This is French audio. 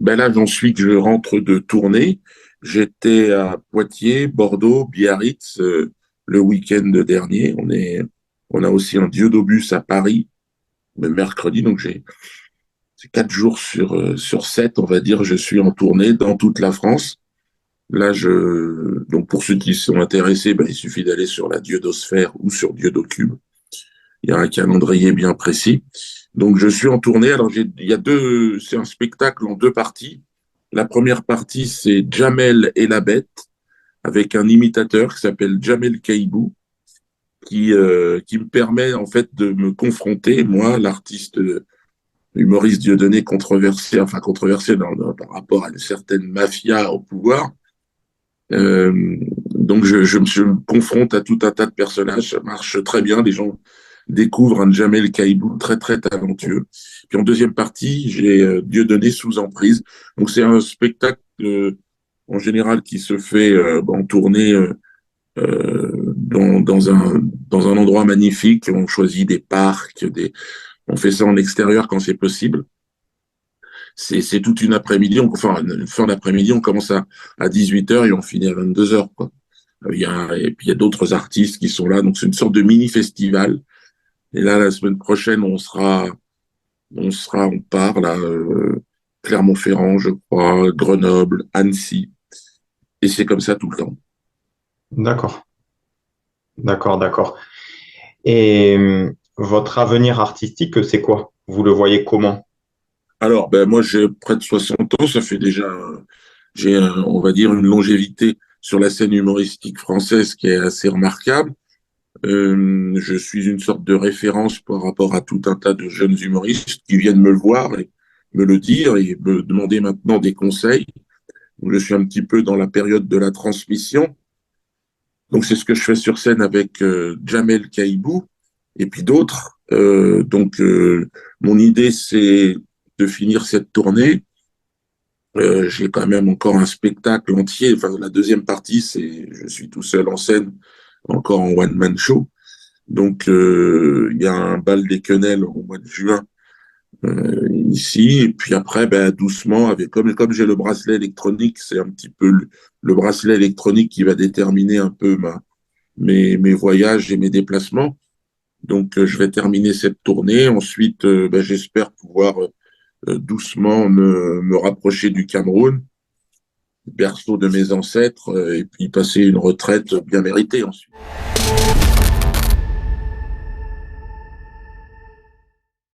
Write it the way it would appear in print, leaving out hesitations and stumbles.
Ben là, j'en suis que je rentre de tournée. J'étais à Poitiers, Bordeaux, Biarritz le week-end dernier. On a aussi un Diodobus à Paris le mercredi, donc c'est 4 jours sur 7, on va dire. Je suis en tournée dans toute la France. Là, donc pour ceux qui sont intéressés, ben, il suffit d'aller sur la Diodosphère ou sur Diodocube. Il y a un calendrier bien précis. Donc, je suis en tournée. Alors, c'est un spectacle en deux parties. La première partie, c'est Jamel et la Bête, avec un imitateur qui s'appelle Jamel Kaibou, qui me permet, en fait, de me confronter, moi, l'artiste humoriste Dieudonné controversé par rapport à une certaine mafia au pouvoir. Donc, je me confronte à tout un tas de personnages. Ça marche très bien. Les gens découvrent un Jamel Kaibou très, très talentueux. Puis en deuxième partie, j'ai Dieudonné sous emprise. Donc, c'est un spectacle en général qui se fait en tournée dans un endroit magnifique. On choisit des parcs, on fait ça en extérieur quand c'est possible. C'est toute une après-midi, enfin une fin d'après-midi, on commence à 18h et on finit à 22h, quoi. Et puis il y a d'autres artistes qui sont là, donc c'est une sorte de mini-festival. Et là, la semaine prochaine, on part là, Clermont-Ferrand, je crois, Grenoble, Annecy, et c'est comme ça tout le temps. D'accord, d'accord. Et votre avenir artistique, c'est quoi? Vous le voyez comment? Alors, ben moi, j'ai près de 60 ans, ça fait déjà, on va dire, une longévité sur la scène humoristique française qui est assez remarquable. Je suis une sorte de référence par rapport à tout un tas de jeunes humoristes qui viennent me le voir et me le dire et me demander maintenant des conseils. Donc, je suis un petit peu dans la période de la transmission. Donc, c'est ce que je fais sur scène avec Jamel Kaibou et puis d'autres. Mon idée, c'est de finir cette tournée. J'ai quand même encore un spectacle entier. Enfin, la deuxième partie, je suis tout seul en scène, encore en one-man show. Donc, il y a un bal des quenelles au mois de juin ici. Et puis après, ben, doucement, comme j'ai le bracelet électronique, c'est un petit peu le bracelet électronique qui va déterminer un peu mes voyages et mes déplacements. Donc, je vais terminer cette tournée. Ensuite, ben, j'espère pouvoir doucement me rapprocher du Cameroun, berceau de mes ancêtres, et puis passer une retraite bien méritée ensuite.